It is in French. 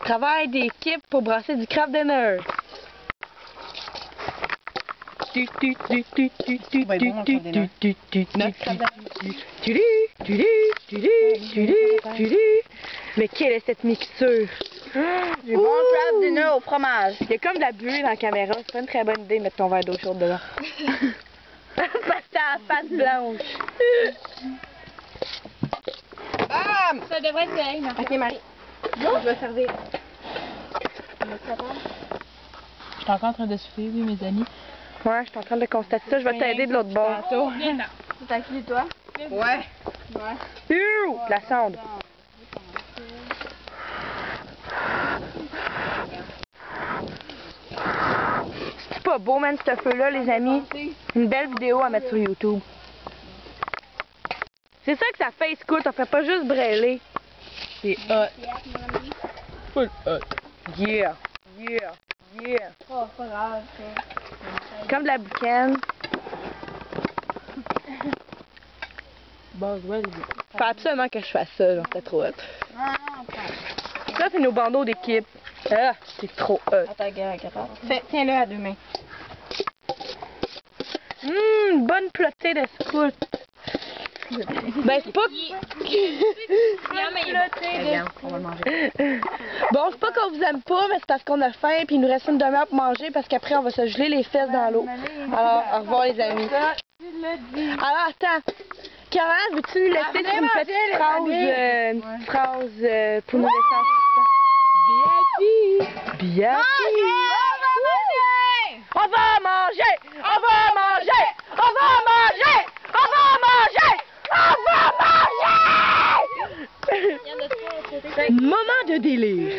Travail d'équipe pour brasser du craft dinner. Mais quelle est cette mixture? Du bon craft dinner au fromage. Il y a comme de la buée dans la caméra. C'est pas une très bonne idée de mettre ton verre d'eau chaude dedans. Parce que t'as la face blanche. Bam! Ça devrait être correct, non? Ok, Marie. Je vais servir. Je suis encore en train de souffler, oui, mes amis. Ouais, je suis en train de constater ça. Je vais t'aider de l'autre bord. C'est à qui, toi? Ouais. De la sonde. C'est pas beau, man, ce feu-là, les amis? Une belle vidéo à mettre sur YouTube. C'est ça que ça fait, écoute, on fait pas juste brûler. C'est hot. Full hot. Yeah, yeah, yeah. Oh, c'est pas grave, ça. Comme de la boucane. Boswell. Faut absolument que je fasse ça, genre, c'est trop hot. Ça, c'est nos bandeaux d'équipe. Ah, c'est trop hot. Attends, tiens-le à deux mains. Bonne plotée de scout. Ben, c'est pas... On va le manger. Bon, c'est pas qu'on vous aime pas, mais c'est parce qu'on a faim puis il nous reste une demi-heure pour manger parce qu'après on va se geler les fesses dans l'eau. Alors, au revoir les amis. Alors, attends. Caroline, veux-tu nous laisser sur une petite phrase pour nous laisser en suspens? Bien. On va manger! On va manger! On va manger! On va manger! On va manger! Moment de délire.